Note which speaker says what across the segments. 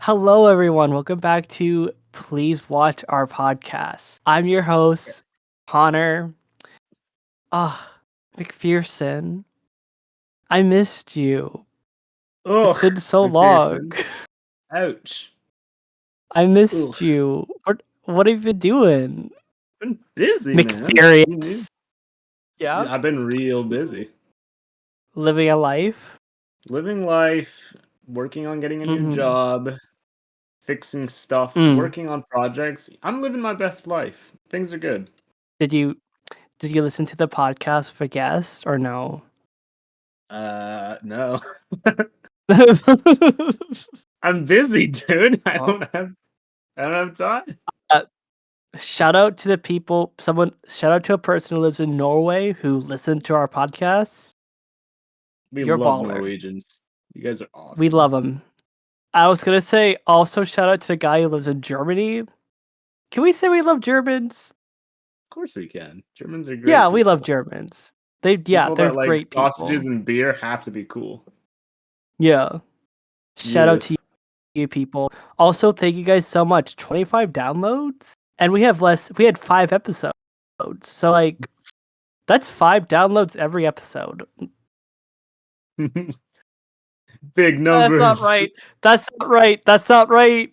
Speaker 1: Hello, everyone. Welcome back to Please Watch Our Podcast. I'm your host, Connor. McPherson. I missed you. It's
Speaker 2: Ugh,
Speaker 1: been so long.
Speaker 2: McPherson. Ouch.
Speaker 1: I
Speaker 2: Ugh.
Speaker 1: missed you. What have you been doing?
Speaker 2: Been busy, man. You knew.
Speaker 1: McFurious. Yeah.
Speaker 2: I've been real busy.
Speaker 1: Living a life.
Speaker 2: Living life, working on getting a new
Speaker 1: Mm-hmm.
Speaker 2: job, fixing stuff,
Speaker 1: Mm.
Speaker 2: working on projects. I'm living my best life. Things are good.
Speaker 1: Did you listen to the podcast with a guest or no?
Speaker 2: No. I'm busy, dude.
Speaker 1: Oh.
Speaker 2: I don't have time.
Speaker 1: Shout out to the people. Shout out to a person who lives in Norway who listened to our podcast.
Speaker 2: We
Speaker 1: You're a
Speaker 2: love
Speaker 1: baller.
Speaker 2: Norwegians. You guys are
Speaker 1: We
Speaker 2: awesome.
Speaker 1: love him. I was gonna say also shout out to the guy who lives in Germany. Can we say we love Germans?
Speaker 2: Of course we can. Germans are
Speaker 1: Yeah,
Speaker 2: great
Speaker 1: we love
Speaker 2: people.
Speaker 1: Germans.
Speaker 2: People
Speaker 1: They're
Speaker 2: that like
Speaker 1: great
Speaker 2: sausages
Speaker 1: people.
Speaker 2: and beer have to be cool.
Speaker 1: Yeah. Shout
Speaker 2: Yeah.
Speaker 1: out to you people. Also, thank you guys so much. 25 downloads, and we had 5 episodes. So like, that's 5 downloads every episode.
Speaker 2: Big
Speaker 1: That's not
Speaker 2: numbers.
Speaker 1: right. That's not right. That's not right.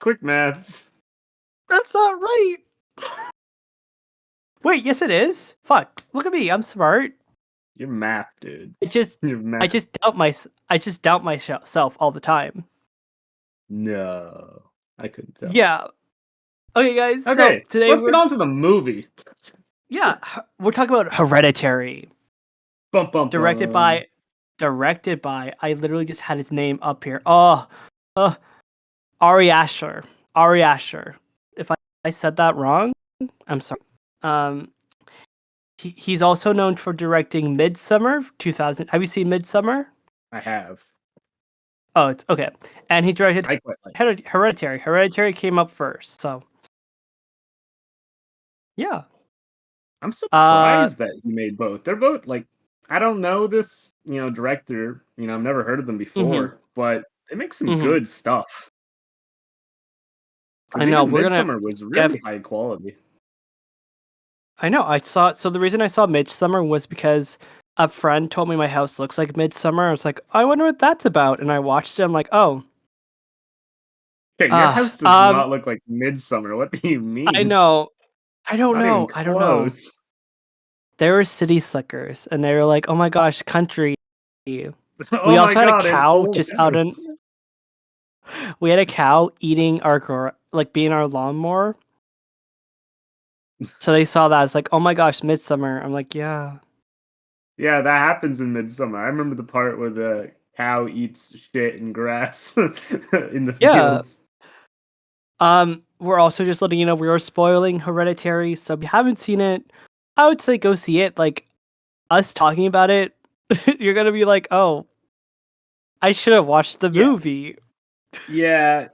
Speaker 2: Quick maths.
Speaker 1: That's not right. Wait, yes it is. Fuck. Look at me. I'm smart.
Speaker 2: You're math, dude.
Speaker 1: I just
Speaker 2: You're
Speaker 1: I
Speaker 2: math.
Speaker 1: just doubt myself all the time.
Speaker 2: No. I couldn't tell.
Speaker 1: Yeah. Okay, guys. So
Speaker 2: Okay,
Speaker 1: today
Speaker 2: let's get on to the movie.
Speaker 1: we're talking about Hereditary,
Speaker 2: Bum bum
Speaker 1: directed
Speaker 2: bum.
Speaker 1: by I literally just had his name up here. Ari Asher. Ari Asher. If I said that wrong, I'm sorry. He's also known for directing Midsummer 2000. Have you seen Midsummer?
Speaker 2: I have.
Speaker 1: Oh, it's okay. And he directed
Speaker 2: I quite like.
Speaker 1: Hereditary. Hereditary came up first, so yeah.
Speaker 2: I'm
Speaker 1: Uh,
Speaker 2: surprised that he made both. They're both like I don't know this, director. I've never heard of them
Speaker 1: mhm,
Speaker 2: before, but they make some
Speaker 1: mhm.
Speaker 2: good stuff.
Speaker 1: I
Speaker 2: Because
Speaker 1: know
Speaker 2: even
Speaker 1: we're gonna
Speaker 2: Midsummer was
Speaker 1: def.
Speaker 2: really high quality.
Speaker 1: I know. I saw. So the reason I saw Midsummer was because a friend told me my house looks like Midsummer. I was like, I wonder what that's about, and I watched it. I'm like, oh,
Speaker 2: Okay, your house does
Speaker 1: um,
Speaker 2: not look like Midsummer. What do you
Speaker 1: I
Speaker 2: mean?
Speaker 1: know. I don't
Speaker 2: Not even
Speaker 1: know. I don't know.
Speaker 2: close.
Speaker 1: They were city slickers, and they were like, oh my gosh, country.
Speaker 2: Oh
Speaker 1: We
Speaker 2: my
Speaker 1: also had a
Speaker 2: god, an
Speaker 1: cow
Speaker 2: old
Speaker 1: just out in.
Speaker 2: house.
Speaker 1: We had a cow eating like being our lawnmower. So they saw that. It's like, oh my gosh, Midsummer. I'm like, yeah.
Speaker 2: Yeah, that happens in Midsummer. I remember the part where the cow eats shit and grass in the
Speaker 1: Yeah.
Speaker 2: fields.
Speaker 1: We're also just letting you know we are spoiling Hereditary, so if you haven't seen it, I would say go see it. Like us talking about it, you're gonna be like, "Oh, I should have watched the
Speaker 2: Yeah.
Speaker 1: movie."
Speaker 2: Yeah.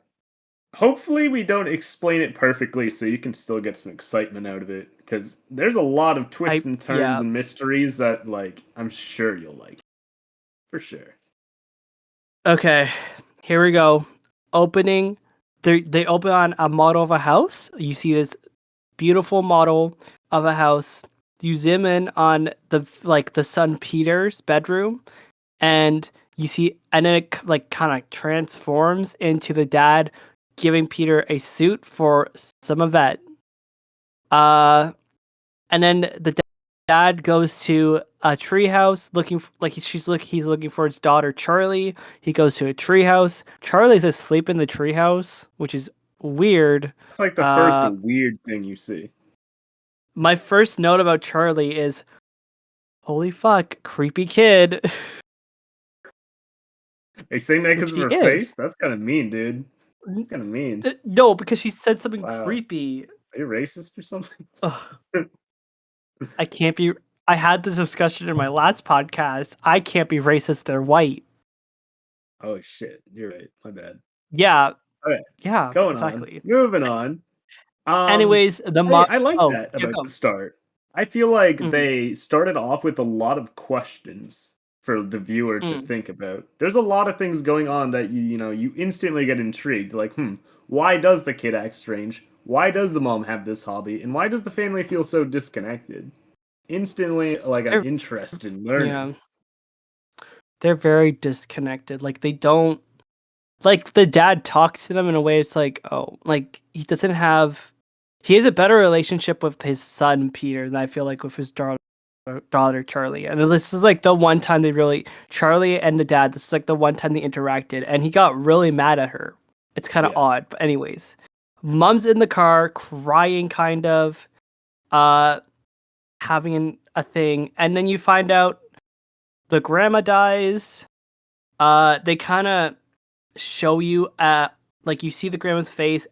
Speaker 2: Hopefully we don't explain it perfectly so you can still get some excitement out of it. Because there's a lot of twists and turns
Speaker 1: Yeah.
Speaker 2: and mysteries that I'm sure you'll like. For sure.
Speaker 1: Okay, here we go. Opening. They open on a model of a house. You see this beautiful model of a house. You zoom in on the son Peter's bedroom, and you see, and then it like kind of transforms into the dad giving Peter a suit for some event. Uh, and then the dad goes to a treehouse looking he's looking for his daughter Charlie. He goes to a treehouse. Charlie's asleep in the treehouse, which is weird.
Speaker 2: It's like the first
Speaker 1: Uh,
Speaker 2: weird thing you see.
Speaker 1: my first note about Charlie is, holy fuck, creepy kid.
Speaker 2: Are you saying that
Speaker 1: Which
Speaker 2: because of
Speaker 1: he
Speaker 2: her
Speaker 1: is.
Speaker 2: face? That's kind of mean, dude. It's kind of mean.
Speaker 1: No, because she said something
Speaker 2: Wow.
Speaker 1: creepy.
Speaker 2: Are you racist or something?
Speaker 1: Ugh, I can't be. I had this discussion in my last podcast. I can't be racist. They're white.
Speaker 2: Oh shit, you're right. My bad.
Speaker 1: Yeah,
Speaker 2: Okay,
Speaker 1: yeah,
Speaker 2: going on.
Speaker 1: exactly.
Speaker 2: Moving on.
Speaker 1: Anyways,
Speaker 2: I like
Speaker 1: Oh,
Speaker 2: that
Speaker 1: you
Speaker 2: about
Speaker 1: go.
Speaker 2: the start. I feel like
Speaker 1: Mhm.
Speaker 2: they started off with a lot of questions for the viewer to
Speaker 1: Mm.
Speaker 2: think about. There's a lot of things going on that you instantly get intrigued. Like, why does the kid act strange? Why does the mom have this hobby? And why does the family feel so disconnected? Instantly, like, an
Speaker 1: They're
Speaker 2: interest in learning.
Speaker 1: yeah, they're very disconnected. Like they don't like the dad talks to them in a way it's like, oh, like he has a better relationship with his son Peter than I feel like with his daughter Charlie. And this is like the one time they really Charlie and the dad, this is like the one time they interacted and he got really mad at her. It's kind of
Speaker 2: Yeah.
Speaker 1: odd, but anyways. Mom's in the car crying kind of uh having a thing and then you find out the grandma dies. They kind of show you like you see the grandma's face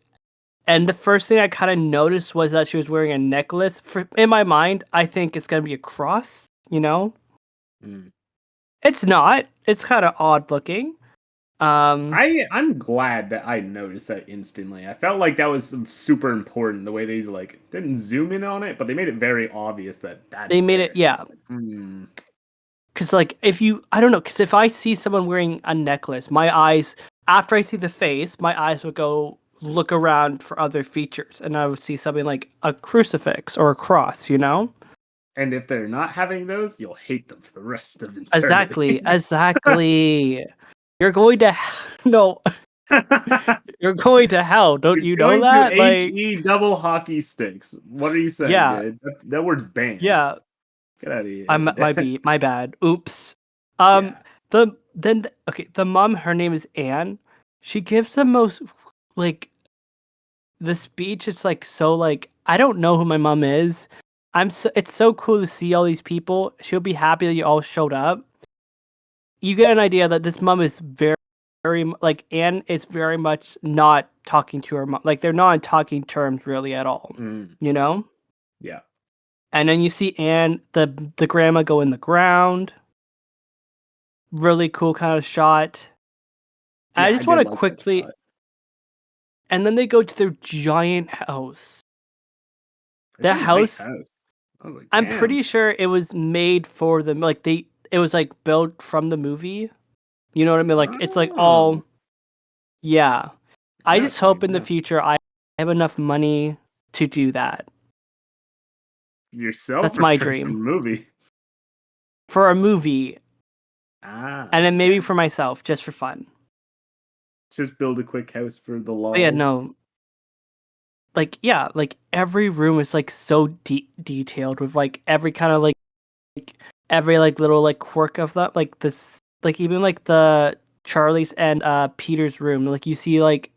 Speaker 1: and the first thing I kind of noticed was that she was wearing a necklace. In my mind I think it's going to be a cross, you know.
Speaker 2: Mm.
Speaker 1: It's not. It's kind of odd looking. um
Speaker 2: I'm glad that I noticed that instantly. I felt like that was super important the way they like didn't zoom in on it, but they made it very obvious that
Speaker 1: they
Speaker 2: that's
Speaker 1: made it,
Speaker 2: there.
Speaker 1: yeah,
Speaker 2: It's like, hmm.
Speaker 1: because like if you I don't know, because if I see someone wearing a necklace, my eyes, after I see the face, my eyes would go look around for other features and I would see something like a crucifix or a cross, you know.
Speaker 2: And if they're not having those, you'll hate them for the rest of
Speaker 1: Exactly,
Speaker 2: eternity.
Speaker 1: exactly. You're going to no, you're going to hell. Don't
Speaker 2: You're
Speaker 1: you know
Speaker 2: going to
Speaker 1: that? Like,
Speaker 2: HE double hockey sticks. What are you saying,
Speaker 1: yeah,
Speaker 2: dude? That word's banned.
Speaker 1: yeah.
Speaker 2: Get out of here,
Speaker 1: I'm my
Speaker 2: Dad.
Speaker 1: my bad. Oops.
Speaker 2: Yeah.
Speaker 1: Okay, the mom, her name is Anne. She gives the most like the speech is like so like I don't know who my mom is. It's so cool to see all these people. She'll be happy that you all showed up. You get an idea that this mom is like Anne is very much not talking to her mom. Like they're not on talking terms really at all.
Speaker 2: Mm,
Speaker 1: You know?
Speaker 2: yeah.
Speaker 1: And then you see Anne, the grandma go in the ground. Really cool kind of shot. And I
Speaker 2: Yeah, I
Speaker 1: just want
Speaker 2: did
Speaker 1: to
Speaker 2: like that
Speaker 1: quickly,
Speaker 2: shot.
Speaker 1: and then they go to their giant house.
Speaker 2: It's
Speaker 1: The
Speaker 2: a nice
Speaker 1: house,
Speaker 2: house. I was like,
Speaker 1: I'm
Speaker 2: damn.
Speaker 1: pretty sure it was made for them. Like it was like built from the movie. You know what I mean? Like it's like
Speaker 2: Oh,
Speaker 1: all, yeah.
Speaker 2: I
Speaker 1: I
Speaker 2: know
Speaker 1: just
Speaker 2: what you
Speaker 1: hope
Speaker 2: mean
Speaker 1: in the
Speaker 2: now.
Speaker 1: future I have enough money to do that.
Speaker 2: Yourself
Speaker 1: That's
Speaker 2: or
Speaker 1: my
Speaker 2: for
Speaker 1: dream
Speaker 2: some movie?
Speaker 1: for a movie, and then maybe
Speaker 2: Okay.
Speaker 1: for myself just for fun.
Speaker 2: Just build a quick house for the
Speaker 1: But yeah,
Speaker 2: lols.
Speaker 1: no, like yeah, like every room is like so detailed with like every kind of like every like little like quirk of that, like this, like even like the Charlie's and Peter's room, like you see like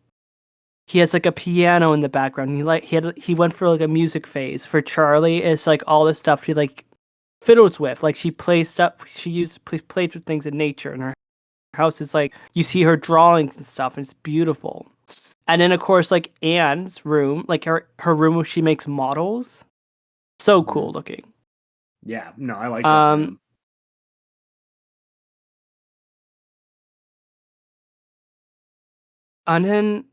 Speaker 1: he has like a piano in the background. He went for like a music phase. For Charlie, it's like all the stuff she like fiddles with. Like she plays stuff. Plays with things in nature, and her house is like you see her drawings and stuff, and it's beautiful. And then of course like Anne's room, like her room where she makes models, so
Speaker 2: Hmm.
Speaker 1: cool looking.
Speaker 2: Yeah, no, I like that
Speaker 1: Um,
Speaker 2: room.
Speaker 1: and then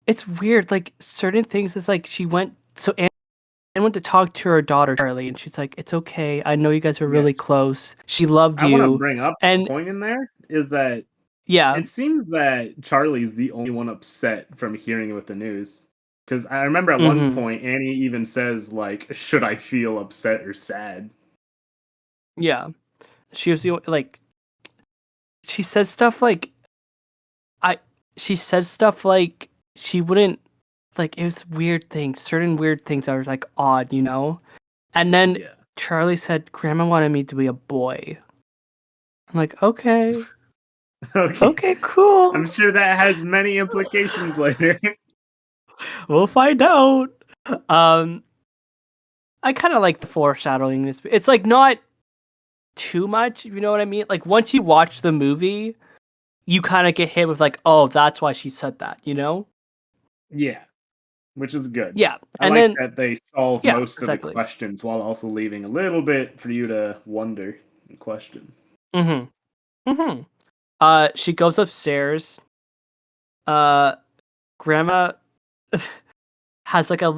Speaker 1: it's weird. Like certain things is like she went so Anne went to talk to her daughter Charlie, and she's like, "It's okay. I know you guys are really
Speaker 2: Yes.
Speaker 1: close. She loved
Speaker 2: I want to
Speaker 1: you."
Speaker 2: bring up a
Speaker 1: And
Speaker 2: point in there is that
Speaker 1: yeah,
Speaker 2: it seems that Charlie's the only one upset from hearing it with the news. Because I remember at one
Speaker 1: mm-hmm,
Speaker 2: point Annie even says like, "Should I feel upset or sad?"
Speaker 1: yeah. She was like she says stuff like I. She says stuff like she wouldn't like it was weird things, certain weird things that were like odd, you know. And then
Speaker 2: Yeah.
Speaker 1: Charlie said, "Grandma wanted me to be a boy." I'm like, okay,
Speaker 2: Okay.
Speaker 1: okay,
Speaker 2: I'm
Speaker 1: cool.
Speaker 2: sure that has many implications later.
Speaker 1: We'll find out. Um, I kind of like the foreshadowing. This it's like not too much, you know what I mean? Like once you watch the movie, you kind of get hit with like, oh, that's why she said that, you know?
Speaker 2: Yeah, which is good.
Speaker 1: Yeah,
Speaker 2: I
Speaker 1: and
Speaker 2: like
Speaker 1: then
Speaker 2: that they solve
Speaker 1: yeah,
Speaker 2: most of the
Speaker 1: exactly.
Speaker 2: questions while also leaving a little bit for you to wonder and question.
Speaker 1: Mm-hmm. Mm-hmm. She goes upstairs. Uh, Grandma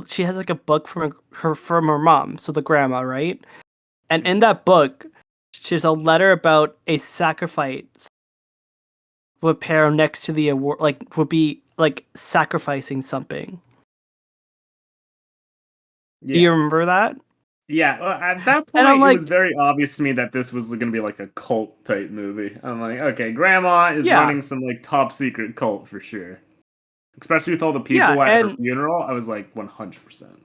Speaker 1: she has like a book from her from her mom, so the grandma, right? And in that book, There's a letter about a sacrifice would pair next to the award, like would be like sacrificing something. Do
Speaker 2: Yeah.
Speaker 1: you remember that?
Speaker 2: Yeah, at that
Speaker 1: And I'm
Speaker 2: point, it was
Speaker 1: like,
Speaker 2: very obvious to me that this was gonna be like a cult type movie. I'm like, okay, Grandma is
Speaker 1: yeah,
Speaker 2: running some like top secret cult for sure. Especially with all the
Speaker 1: yeah,
Speaker 2: people at her
Speaker 1: and
Speaker 2: funeral, I was like 100%.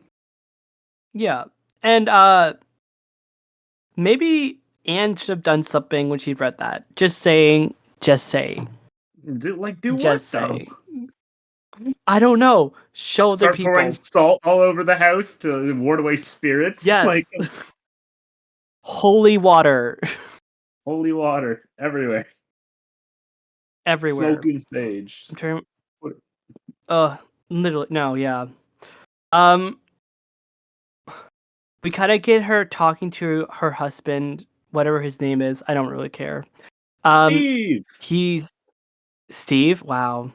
Speaker 1: yeah, and maybe Anne should have done something when she read that. Just saying, just saying,
Speaker 2: Do what
Speaker 1: just
Speaker 2: though?
Speaker 1: saying. I don't know. Show the
Speaker 2: Start pouring
Speaker 1: people.
Speaker 2: salt all over the house to ward away spirits? Like
Speaker 1: Yes, holy water
Speaker 2: holy water everywhere.
Speaker 1: everywhere.
Speaker 2: Smoking sage.
Speaker 1: I'm trying.
Speaker 2: What-
Speaker 1: Uh, literally, no, yeah. Um, we kind of get her talking to her husband, whatever his name is. I don't really care. Um,
Speaker 2: Steve!
Speaker 1: he's Steve. Wow.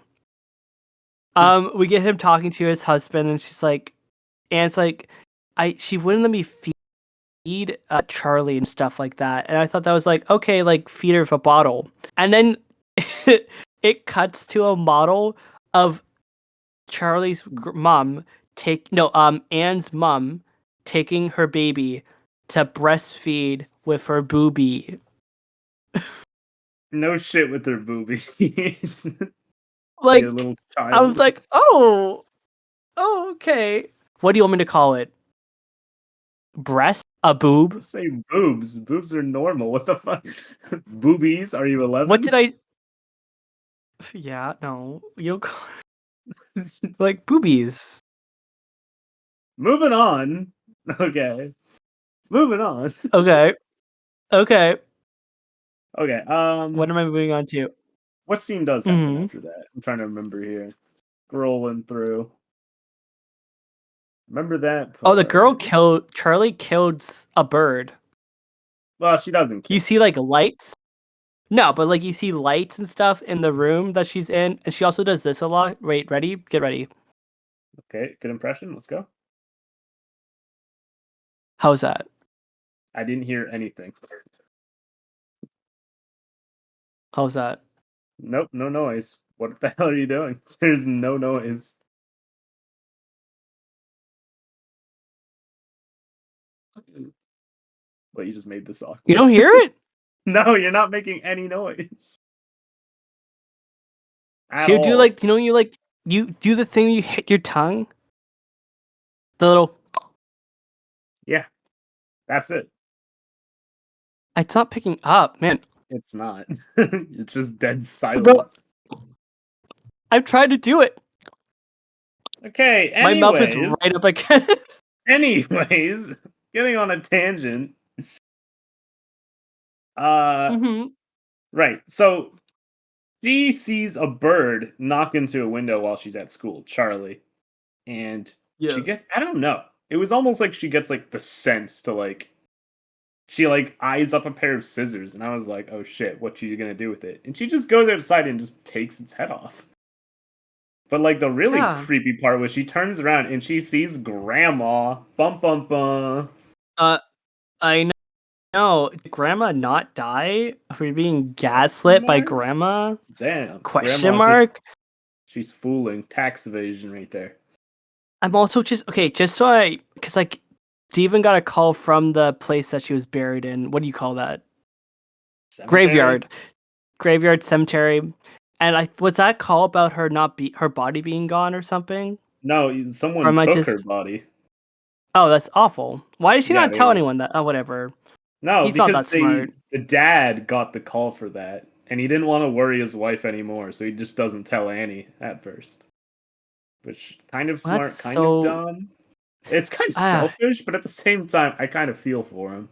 Speaker 1: We get him talking to his husband, and she's like, and it's like, she wouldn't let me feed Charlie and stuff like that, and I thought that was like, okay, like feed her with a bottle, and then it cuts to a model of Charlie's mom Anne's mom taking her baby to breastfeed with her boobie.
Speaker 2: No shit with their boobies. Like a
Speaker 1: Like,
Speaker 2: little
Speaker 1: I was
Speaker 2: child.
Speaker 1: like, oh, okay. What do you want me to call it? Breast? A boob?
Speaker 2: Just say boobs. Boobs are normal. What the fuck? Boobies? Are you
Speaker 1: What did
Speaker 2: 11?
Speaker 1: I? Yeah, no, you don't call like boobies.
Speaker 2: Moving on. Okay. Moving on.
Speaker 1: Okay, okay.
Speaker 2: Okay.
Speaker 1: What am I moving on to?
Speaker 2: What scene does happen
Speaker 1: Hmm.
Speaker 2: after that? I'm trying to remember here. Scrolling through. Remember that
Speaker 1: Oh, the girl
Speaker 2: part.
Speaker 1: killed Charlie. Killed a bird.
Speaker 2: Well, she doesn't
Speaker 1: You
Speaker 2: kill
Speaker 1: see like lights. No, but like you see lights and stuff in the room that she's in, and she also does this a lot. Wait, ready? Get ready.
Speaker 2: her. Okay, good impression. Let's go.
Speaker 1: How's that?
Speaker 2: I didn't hear anything.
Speaker 1: How's that?
Speaker 2: Nope, no noise. What the hell are you doing? There's no noise. What, you just made this
Speaker 1: You
Speaker 2: awkward?
Speaker 1: don't hear it?
Speaker 2: No, you're not making any noise at
Speaker 1: She'll do
Speaker 2: all.
Speaker 1: like you like you do the thing you hit your tongue, the little.
Speaker 2: Yeah, that's it.
Speaker 1: It's not picking up, man.
Speaker 2: It's not. It's just dead
Speaker 1: Bro,
Speaker 2: silence.
Speaker 1: I've tried to do it.
Speaker 2: Okay,
Speaker 1: My mouth is
Speaker 2: anyways.
Speaker 1: right up against.
Speaker 2: Anyways, getting on a tangent. Uh
Speaker 1: Mm-hmm.
Speaker 2: right. So she sees a bird knock into a window while she's at school, Charlie. And she
Speaker 1: Yeah.
Speaker 2: gets I don't know. It was almost like she gets like the sense to like she like eyes up a pair of scissors and I was like, "Oh shit, what you gonna do with it?" And she just goes outside and just takes its head off. But like the really
Speaker 1: Yeah.
Speaker 2: creepy part was she turns around and she sees grandma. Bum bum bum.
Speaker 1: Uh, I know. Did Grandma not die? Are we being
Speaker 2: Question
Speaker 1: gaslit by
Speaker 2: mark?
Speaker 1: Grandma?
Speaker 2: Damn.
Speaker 1: Question
Speaker 2: Grandma just
Speaker 1: mark.
Speaker 2: she's fooling. Tax evasion right there.
Speaker 1: I'm also just okay. Just so because like Steven got a call from the place that she was buried in. What do you call that?
Speaker 2: Cemetery?
Speaker 1: Graveyard. Graveyard cemetery. And I was that call about her not be her body being gone or something?
Speaker 2: No,
Speaker 1: Or
Speaker 2: someone
Speaker 1: am I
Speaker 2: took her
Speaker 1: just
Speaker 2: body.
Speaker 1: oh that's awful. Why did she
Speaker 2: Yeah,
Speaker 1: not tell
Speaker 2: they
Speaker 1: anyone that? Oh whatever.
Speaker 2: no,
Speaker 1: He's not
Speaker 2: because
Speaker 1: that smart.
Speaker 2: the dad got the call for that, and he didn't want to worry his wife anymore, so he just doesn't tell Annie at first. Which kind of
Speaker 1: Well, that's
Speaker 2: smart, kind of
Speaker 1: so
Speaker 2: dumb. It's kind of
Speaker 1: ah
Speaker 2: selfish, but at the same time, I kind of feel for him.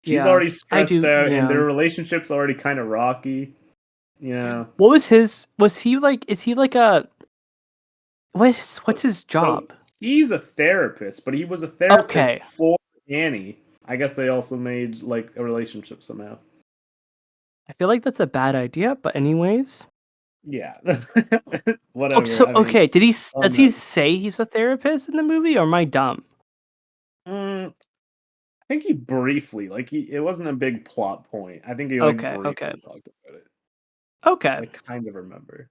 Speaker 2: She's
Speaker 1: yeah.
Speaker 2: already
Speaker 1: I
Speaker 2: stressed
Speaker 1: do
Speaker 2: out, and
Speaker 1: yeah.
Speaker 2: their relationship's already kind of rocky. You know.
Speaker 1: What was his was he like is he like a what's his
Speaker 2: So
Speaker 1: job?
Speaker 2: he's a therapist, but he was a therapist
Speaker 1: Okay.
Speaker 2: for Annie. I guess they also made like a relationship somehow.
Speaker 1: I feel like that's a bad idea, but anyways.
Speaker 2: Yeah.
Speaker 1: Oh,
Speaker 2: Whatever.
Speaker 1: so
Speaker 2: I mean,
Speaker 1: okay.
Speaker 2: on
Speaker 1: Does he
Speaker 2: that.
Speaker 1: say he's a therapist in the movie, or am I dumb?
Speaker 2: I think he briefly, like it wasn't a big plot point. I think he like
Speaker 1: Okay, okay,
Speaker 2: briefly talked about it.
Speaker 1: okay.
Speaker 2: Cause I kind of remember.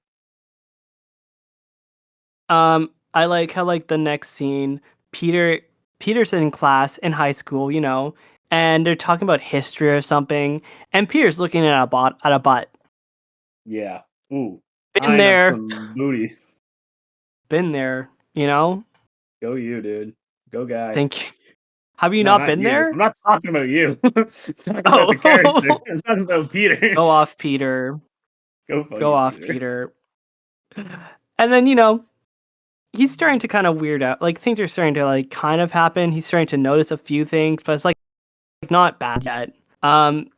Speaker 1: I like how like the next scene, Peter Peter's in class in high school, you know, and they're talking about history or something, and Peter's looking at a butt.
Speaker 2: Yeah. Ooh,
Speaker 1: Been
Speaker 2: eyeing up
Speaker 1: there,
Speaker 2: some booty.
Speaker 1: been there, you know.
Speaker 2: Go you, dude. Go guy.
Speaker 1: Think have you
Speaker 2: No,
Speaker 1: not
Speaker 2: not
Speaker 1: been
Speaker 2: you. I'm
Speaker 1: there?
Speaker 2: not talking about you. I'm talking about the character.
Speaker 1: Oh,
Speaker 2: I'm talking about Peter.
Speaker 1: go off, Peter.
Speaker 2: Go fuck
Speaker 1: Go
Speaker 2: you,
Speaker 1: off,
Speaker 2: Peter.
Speaker 1: Peter. And then, you know, he's starting to kind of weird out. Like things are starting to like kind of happen. He's starting to notice a few things, but it's like not bad yet. Um,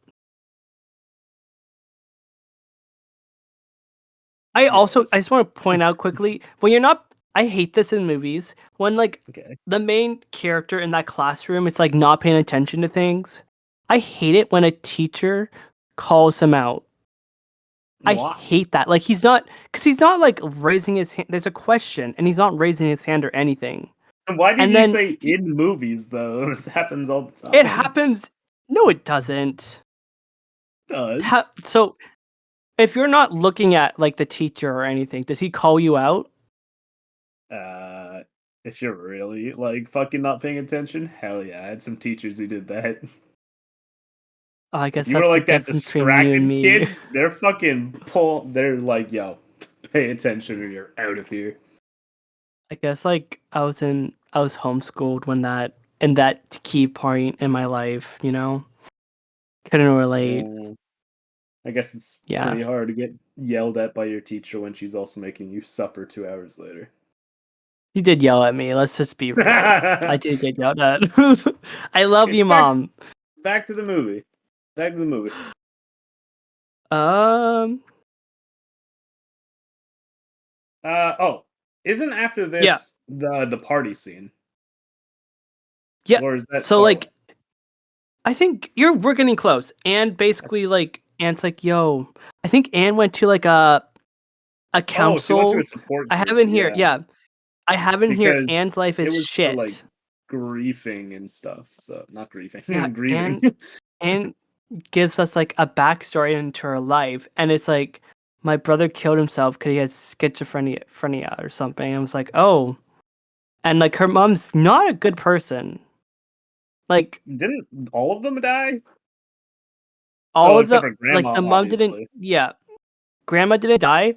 Speaker 1: I
Speaker 2: Yes.
Speaker 1: just want to point out quickly when you're not. I hate this in movies when like
Speaker 2: Okay.
Speaker 1: the main character in that classroom it's like not paying attention to things. I hate it when a teacher calls him out. I
Speaker 2: Why?
Speaker 1: hate that. Like he's not like raising his hand. There's a question and he's not raising his hand or anything.
Speaker 2: And why did
Speaker 1: And
Speaker 2: you
Speaker 1: then
Speaker 2: say in movies though? This happens all the
Speaker 1: it
Speaker 2: time.
Speaker 1: happens. No, it doesn't.
Speaker 2: It does.
Speaker 1: So if you're not looking at like the teacher or anything, does he call you out?
Speaker 2: Uh, if you're really like fucking not paying attention, hell yeah, I had some teachers who did that.
Speaker 1: Oh, I
Speaker 2: If
Speaker 1: guess
Speaker 2: you were
Speaker 1: that's the
Speaker 2: like that
Speaker 1: difference between you and
Speaker 2: distracted
Speaker 1: me.
Speaker 2: kid, they're fucking pull. They're like, yo, pay attention or you're out of here.
Speaker 1: I guess like I was homeschooled when that in that key point in my life, you know? Couldn't relate.
Speaker 2: Yeah. I guess it's
Speaker 1: Yeah.
Speaker 2: pretty hard to get yelled at by your teacher when she's also making you supper 2 hours later.
Speaker 1: You did yell at me. Let's just be real. I
Speaker 2: Okay,
Speaker 1: did get yelled at. I love you,
Speaker 2: back
Speaker 1: mom.
Speaker 2: back to the movie. Back to the movie.
Speaker 1: Um
Speaker 2: Oh, isn't after
Speaker 1: yeah.
Speaker 2: this the party scene?
Speaker 1: Yeah.
Speaker 2: Or is that
Speaker 1: So
Speaker 2: oh
Speaker 1: like I think we're getting close. And basically like Anne's like, "Yo, I think Anne went to like a
Speaker 2: oh she went to a
Speaker 1: council.
Speaker 2: support
Speaker 1: I
Speaker 2: group,
Speaker 1: have in here.
Speaker 2: yeah.
Speaker 1: Yeah. I have in here
Speaker 2: Because
Speaker 1: Anne's life
Speaker 2: it
Speaker 1: is
Speaker 2: was for like
Speaker 1: shit."
Speaker 2: griefing and stuff. So not
Speaker 1: Yeah,
Speaker 2: griefing, grieving.
Speaker 1: and gives us like a backstory into her life, and it's like my brother killed himself because he had schizophrenia or something. I was like, oh, and like her mom's not a good person. Like
Speaker 2: Didn't all of them die?
Speaker 1: all
Speaker 2: Oh,
Speaker 1: of
Speaker 2: except
Speaker 1: the
Speaker 2: for
Speaker 1: like
Speaker 2: grandma,
Speaker 1: the mom didn't.
Speaker 2: obviously.
Speaker 1: Yeah, grandma didn't die.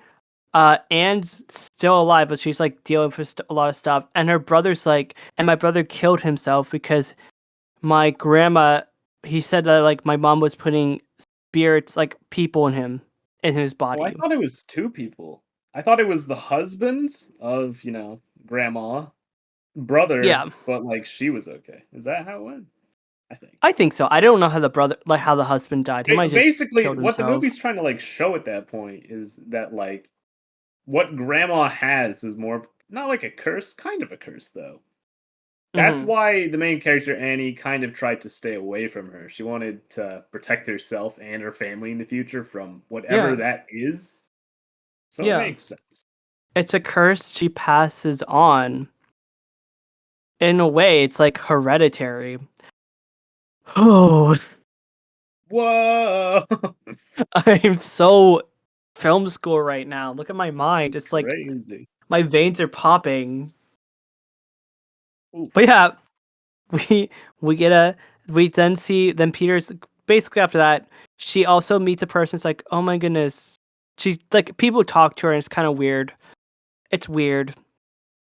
Speaker 1: Anne's still alive, but she's like dealing with a lot of stuff. And her brother's like, and my brother killed himself because my grandma. He said that like my mom was putting spirits, like people in his
Speaker 2: Oh, I
Speaker 1: body.
Speaker 2: thought it was two people. I thought it was the husband of, grandma, brother,
Speaker 1: Yeah,
Speaker 2: but like she was okay. Is that how it went? I think.
Speaker 1: I think so. I don't know how the brother, like how the husband died. He might just
Speaker 2: Basically,
Speaker 1: killed
Speaker 2: what the
Speaker 1: himself.
Speaker 2: movie's trying to like show at that point is that like what grandma has is more not like a curse, kind of a curse though. That's
Speaker 1: Hmm.
Speaker 2: why the main character Annie kind of tried to stay away from her. She wanted to protect herself and her family in the future from whatever
Speaker 1: Yeah,
Speaker 2: that is. So it
Speaker 1: yeah.
Speaker 2: makes sense.
Speaker 1: It's a curse she passes on. In a way, it's like hereditary. Oh,
Speaker 2: Whoa!
Speaker 1: I'm so film school right now. Look at my mind. It's like
Speaker 2: Crazy.
Speaker 1: my veins are popping.
Speaker 2: Ooh,
Speaker 1: But yeah, we we get a we then see then Peter's basically after that she also meets a person. It's like, oh my goodness, she's like people talk to her and it's kind of weird. It's weird.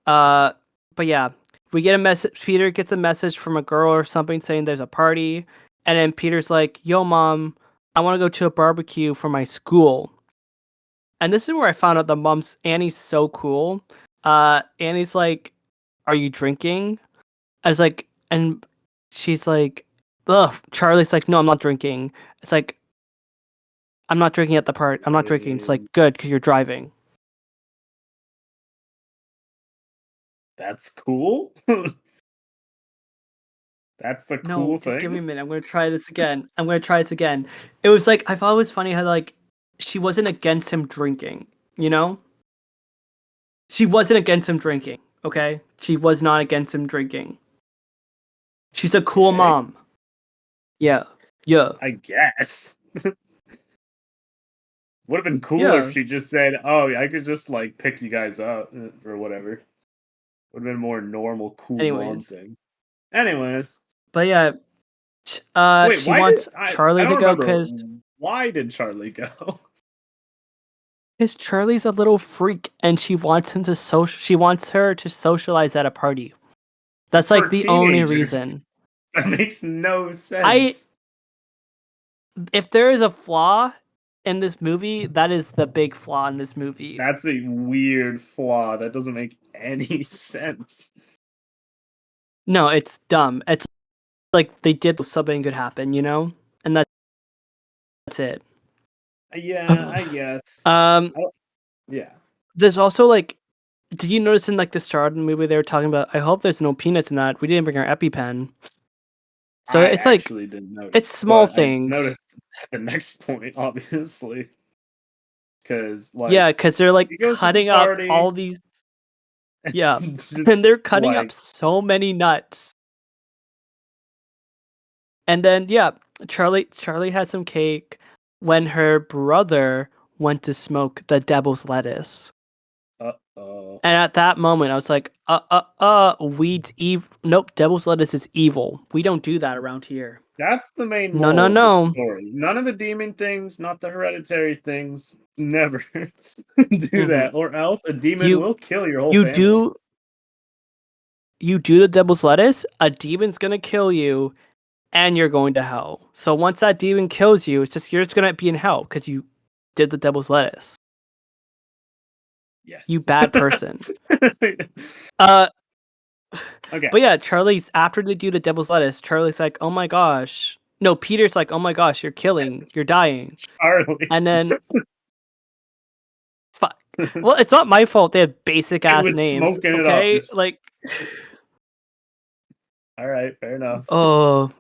Speaker 1: Uh, but yeah, we get a message. Peter gets a message from a girl or something saying there's a party, and then Peter's like, "Yo, mom, I want to go to a barbecue for my school." And this is where I found out the mom's Annie's so cool. Annie's like, "Are you drinking?" I was like, and she's like, "Ugh." Charlie's like, "No, I'm not drinking." It's like, "I'm not drinking at the party. I'm not drinking." It's like,
Speaker 2: and
Speaker 1: "Good, because you're driving."
Speaker 2: that's cool. That's the
Speaker 1: No,
Speaker 2: cool
Speaker 1: just give me
Speaker 2: thing.
Speaker 1: a minute. I'm gonna try this again. I'm gonna try this again. It was like I thought it was funny how like she wasn't against him drinking. You know, she wasn't against him drinking. Okay, she was not against him drinking. She's a cool
Speaker 2: Okay.
Speaker 1: mom. Yeah. Yeah.
Speaker 2: I guess. Would have been cooler if
Speaker 1: Yeah.
Speaker 2: she just said, "Oh, I could just like pick you guys up or whatever." Would have been a more normal, cool mom
Speaker 1: Anyways.
Speaker 2: thing. Anyways,
Speaker 1: But yeah,
Speaker 2: so wait,
Speaker 1: she
Speaker 2: why did
Speaker 1: wants
Speaker 2: I
Speaker 1: Charlie to
Speaker 2: don't
Speaker 1: go
Speaker 2: remember
Speaker 1: because
Speaker 2: why did Charlie go?
Speaker 1: Charlie's a little freak and she wants him to she wants her to socialize at a party. That's like
Speaker 2: For
Speaker 1: the only
Speaker 2: teenagers?
Speaker 1: reason.
Speaker 2: That makes no
Speaker 1: I
Speaker 2: sense.
Speaker 1: If there is a flaw in this movie, that is the big flaw in this movie.
Speaker 2: That's a weird flaw. That doesn't make any sense.
Speaker 1: No, it's dumb. It's like they did something could happen, you know? And that's it.
Speaker 2: Yeah, I guess.
Speaker 1: um
Speaker 2: I, yeah.
Speaker 1: there's also like, did you notice in like the start of the movie they were talking about, I hope there's no peanuts in that. We didn't bring our EpiPen. So
Speaker 2: I
Speaker 1: it's like,
Speaker 2: actually didn't
Speaker 1: it's
Speaker 2: notice,
Speaker 1: small
Speaker 2: but I
Speaker 1: things.
Speaker 2: noticed at the next point, obviously, because
Speaker 1: Yeah,
Speaker 2: like
Speaker 1: because they're like
Speaker 2: he goes to the
Speaker 1: cutting up
Speaker 2: party,
Speaker 1: all these, yeah.
Speaker 2: just
Speaker 1: And they're cutting up
Speaker 2: like
Speaker 1: so many nuts. And then yeah, Charlie had some cake when her brother went to smoke the devil's lettuce.
Speaker 2: oh.
Speaker 1: And at that moment I was like, weed's evil. Nope, devil's lettuce is evil. We don't do that around here.
Speaker 2: That's the main
Speaker 1: No, no,
Speaker 2: moral of the
Speaker 1: no.
Speaker 2: story. None of the demon things, not the hereditary things. Never do
Speaker 1: Hmm.
Speaker 2: that, or else a demon
Speaker 1: You
Speaker 2: will kill your whole
Speaker 1: you
Speaker 2: family.
Speaker 1: do you do the devil's lettuce, a demon's gonna kill you and you're going to hell. So once that demon kills you, it's just you're just gonna be in hell because you did the devil's lettuce. You
Speaker 2: Yes.
Speaker 1: bad person. Uh
Speaker 2: Okay.
Speaker 1: but yeah, Charlie's after they do the devil's lettuce, Charlie's like, "Oh my gosh." No, Peter's like, "Oh my gosh, you're dying."
Speaker 2: Charlie.
Speaker 1: And then fuck. Well, it's not my fault they have basic
Speaker 2: It
Speaker 1: ass
Speaker 2: was
Speaker 1: names,
Speaker 2: smoking it up.
Speaker 1: okay? Like,
Speaker 2: All right, fair enough.
Speaker 1: oh,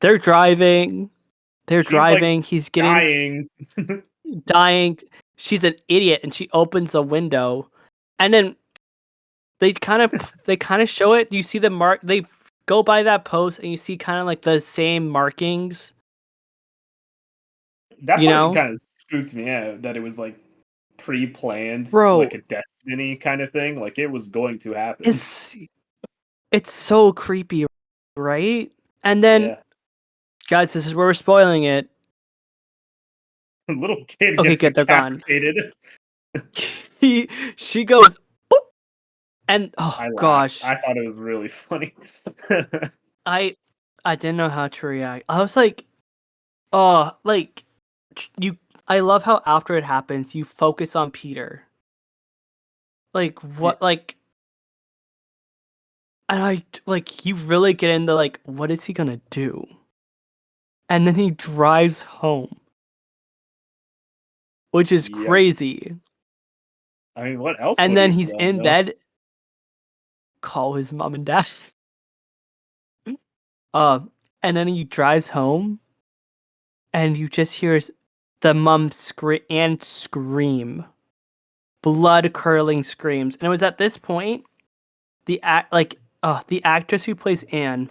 Speaker 1: they're driving. They're
Speaker 2: She's like
Speaker 1: driving. He's getting
Speaker 2: dying.
Speaker 1: dying. She's an idiot and she opens a window. And then they kind of show it. You see the mark they go by that post and you see kind of like the same markings,
Speaker 2: That
Speaker 1: you
Speaker 2: part
Speaker 1: know?
Speaker 2: kind of spooked me out that it was like pre-planned, like
Speaker 1: Bro,
Speaker 2: a destiny kind of thing. Like it was going to happen.
Speaker 1: it's it's so creepy, right? And then
Speaker 2: Yeah.
Speaker 1: guys, this is where we're spoiling it.
Speaker 2: A little kid
Speaker 1: Okay,
Speaker 2: gets
Speaker 1: good, they're gone.
Speaker 2: decapitated.
Speaker 1: She goes boop, and oh
Speaker 2: I laughed.
Speaker 1: gosh,
Speaker 2: I thought it was really funny.
Speaker 1: I I didn't know how to react. I was like, oh, like you. I love how after it happens, you focus on Peter. Like
Speaker 2: Yeah.
Speaker 1: what? Like, and I like you really get into like what is he gonna do? And then he drives home, which is
Speaker 2: Yep.
Speaker 1: crazy.
Speaker 2: I mean, what else
Speaker 1: And
Speaker 2: would he
Speaker 1: then
Speaker 2: have
Speaker 1: he's
Speaker 2: done
Speaker 1: in
Speaker 2: though?
Speaker 1: bed. Call his mom and dad. Uh, and then he drives home, and you just hear the mom scream, blood curdling screams. And it was at this point the actress who plays Anne,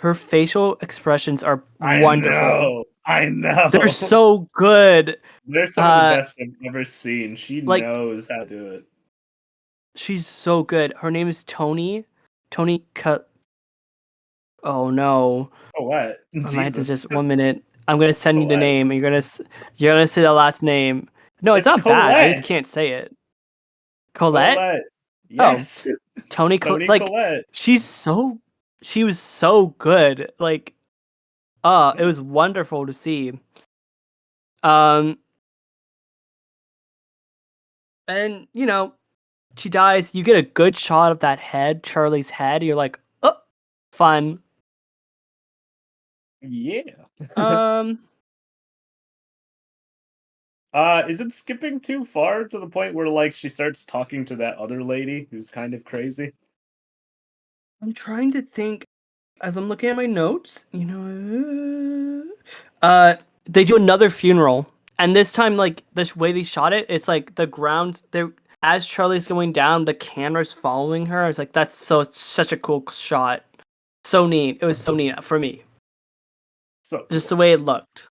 Speaker 1: her facial expressions are
Speaker 2: I
Speaker 1: wonderful.
Speaker 2: know. I
Speaker 1: They're
Speaker 2: know.
Speaker 1: so good.
Speaker 2: They're some of the
Speaker 1: Uh,
Speaker 2: best I've ever seen. She
Speaker 1: like
Speaker 2: knows how to do it.
Speaker 1: she's so good. Her name is Tony. Tony Cut. Oh no.
Speaker 2: Oh, what?
Speaker 1: I might have to
Speaker 2: Jesus.
Speaker 1: just 1 minute. I'm gonna send you the
Speaker 2: Colette.
Speaker 1: name, and you're gonna say the last name. No, it's
Speaker 2: It's
Speaker 1: not bad. I just
Speaker 2: Colette.
Speaker 1: can't say it. Colette.
Speaker 2: Colette.
Speaker 1: Oh,
Speaker 2: Yes. Tony
Speaker 1: Like
Speaker 2: Colette.
Speaker 1: she was so good. Like, it was wonderful to see. Um, and she dies. You get a good shot of that head, Charlie's head. You're like, oh, fun.
Speaker 2: Yeah.
Speaker 1: Um,
Speaker 2: Is it skipping too far to the point where like she starts talking to that other lady who's kind of crazy?
Speaker 1: I'm trying to think. As I'm looking at my notes, they do another funeral, and this time, like this way they shot it, it's like the ground. There, as Charlie's going down, the camera's following her. I was like, that's such a cool shot, so neat. It was so neat for me.
Speaker 2: So
Speaker 1: just the
Speaker 2: cool.
Speaker 1: way it looked.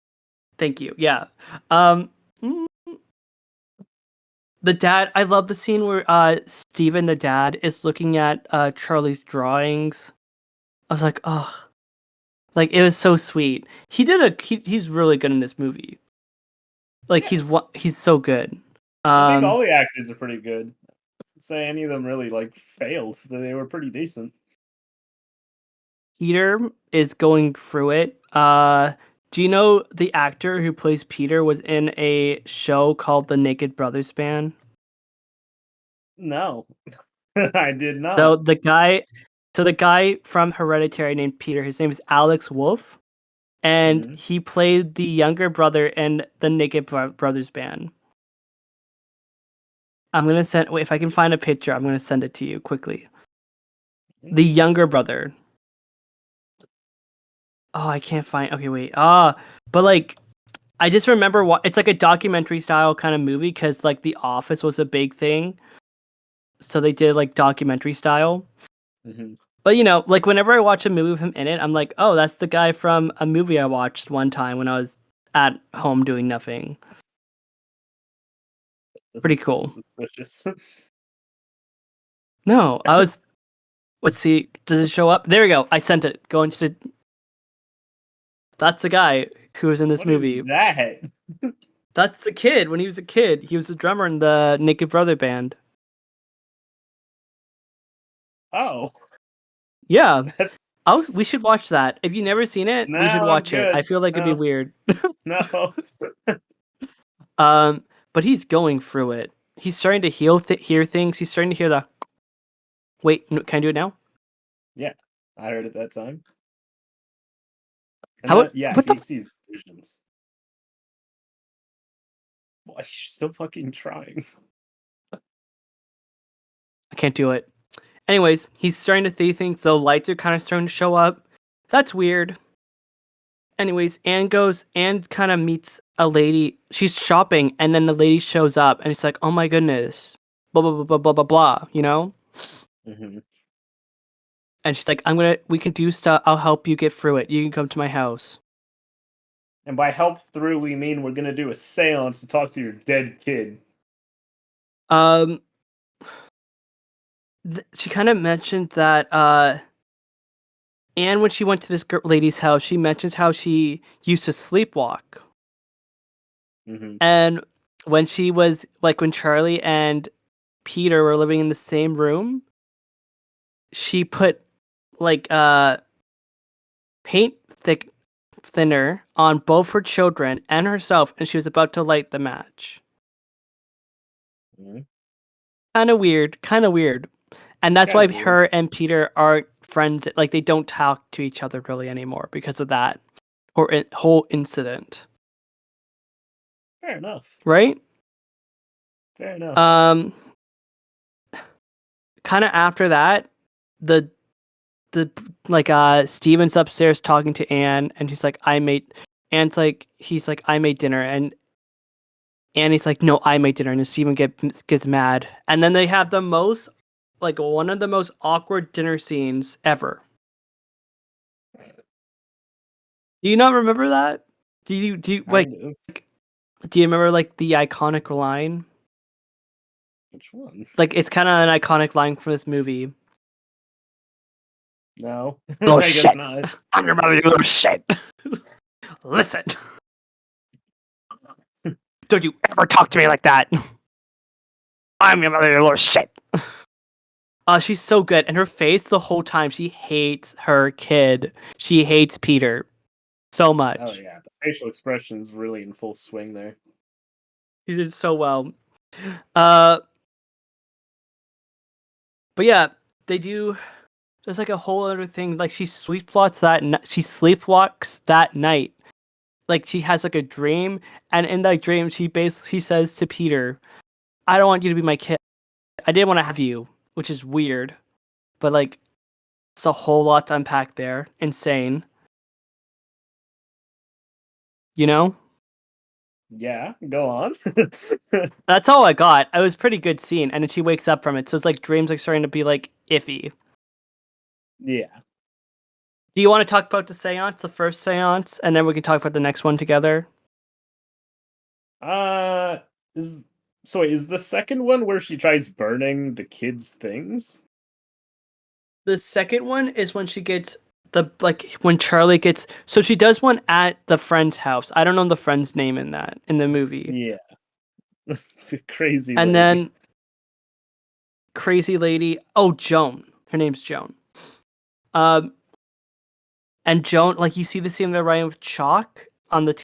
Speaker 1: Thank you. Yeah. Um, mm, the dad. I love the scene where Steven, the dad, is looking at Charlie's drawings. I was like, oh, like it was so sweet. He's really good in this movie. Like
Speaker 2: Yeah,
Speaker 1: he's so good.
Speaker 2: I think
Speaker 1: Um,
Speaker 2: all the actors are pretty good. Say any of them really like failed. They were pretty decent.
Speaker 1: Peter is going through it. Do you know the actor who plays Peter was in a show called The Naked Brothers Band?
Speaker 2: No, I did
Speaker 1: So
Speaker 2: not.
Speaker 1: the guy from Hereditary named Peter, his name is Alex Wolf, and
Speaker 2: Hmm.
Speaker 1: he played the younger brother in the Naked Brothers Band. I'm gonna send. Wait, if I can find a picture, I'm gonna send it to you quickly. The younger
Speaker 2: Interesting.
Speaker 1: brother. Oh, I can't find. Okay, wait. But like I just remember it's like a documentary style kind of movie because like The Office was a big thing, so they did like documentary style.
Speaker 2: Hmm.
Speaker 1: But like whenever I watch a movie with him in it, I'm like, oh, that's the guy from a movie I watched one time when I was at home doing nothing. Pretty
Speaker 2: Doesn't seem
Speaker 1: cool.
Speaker 2: suspicious.
Speaker 1: No, I was. Let's see. Does it show up? There we go. I sent it. Go into the. That's the guy who was in this
Speaker 2: What is
Speaker 1: movie.
Speaker 2: that?
Speaker 1: That's the kid when he was a kid. He was the drummer in the Naked Brother band.
Speaker 2: Oh,
Speaker 1: Yeah, we
Speaker 2: that's
Speaker 1: should watch that. If you've never seen it,
Speaker 2: no.
Speaker 1: we should
Speaker 2: I'm
Speaker 1: watch it. I
Speaker 2: good.
Speaker 1: feel like it'd be
Speaker 2: No,
Speaker 1: weird.
Speaker 2: no.
Speaker 1: But he's going through it. He's starting to hear things. He's starting to hear the. Wait, no, can I do it now?
Speaker 2: Yeah, I heard it that time. And
Speaker 1: How?
Speaker 2: that, yeah,
Speaker 1: What the?
Speaker 2: he sees visions. Why you're still fucking trying?
Speaker 1: I can't do it. Anyways, he's starting to see things. The lights are kind of starting to show up. That's weird. Anyways, Anne kind of meets a lady. She's shopping, and then the lady shows up, and it's like, oh my goodness, blah blah blah blah blah blah blah.
Speaker 2: Hmm.
Speaker 1: And she's like, we can do stuff. I'll help you get through it. You can come to my house.
Speaker 2: And by help through, we mean we're gonna do a seance to talk to your dead kid.
Speaker 1: Um, she kind of mentioned that and when she went to this lady's house, she mentions how she used to sleepwalk.
Speaker 2: Hmm.
Speaker 1: And when she was like when Charlie and Peter were living in the same room, she put like paint thinner on both her children and herself, and she was about to light the match.
Speaker 2: Hmm.
Speaker 1: Kind of weird, kind of weird. And that's
Speaker 2: Kind
Speaker 1: why
Speaker 2: of weird.
Speaker 1: her and Peter aren't friends. Like they don't talk to each other really anymore because of that whole incident,
Speaker 2: Fair enough.
Speaker 1: right?
Speaker 2: Fair enough.
Speaker 1: Um, kind of after that, the the like Steven's upstairs talking to Anne, and he's like, "I made." Anne's like, he's like, "I made dinner," and Annie's like, "No, I made dinner," and then Steven gets mad, and then they have the most like one of the most awkward dinner scenes ever. Do you not remember that? Do you like
Speaker 2: Kind of.
Speaker 1: do you remember like the iconic line?
Speaker 2: Which one?
Speaker 1: Like it's kind of an iconic line from this movie.
Speaker 2: No,
Speaker 1: Little
Speaker 2: I guess
Speaker 1: shit.
Speaker 2: not.
Speaker 1: I'm your mother, you little shit. Listen, don't you ever talk to me like that. I'm your mother, you little shit. She's so good, and her face the whole time. She hates her kid. She hates Peter so
Speaker 2: Oh
Speaker 1: much.
Speaker 2: yeah, the facial expression's really in full swing there.
Speaker 1: She did so well. Uh, but yeah, they do. There's like a whole other thing. Like she sleepwalks that night. Like she has like a dream, and in that dream, she says to Peter, "I don't want you to be my kid. I didn't want to have you," which is weird, but like it's a whole lot to unpack there. Insane, you know.
Speaker 2: Yeah, go on.
Speaker 1: That's all I got. It was a pretty good scene, and then she wakes up from it. So it's like dreams like starting to be like iffy.
Speaker 2: Yeah.
Speaker 1: Do you want to talk about the seance, the first seance, and then we can talk about the next one together?
Speaker 2: Uh, is so wait, is the second one where she tries burning the kids' things?
Speaker 1: The second one is when she gets when Charlie gets, so she does one at the friend's house. I don't know the friend's name in the movie.
Speaker 2: Yeah, it's a crazy
Speaker 1: And
Speaker 2: lady.
Speaker 1: then crazy lady, oh Joan. Her name's Joan. Um and Joan, like you see the scene they're writing with chalk on the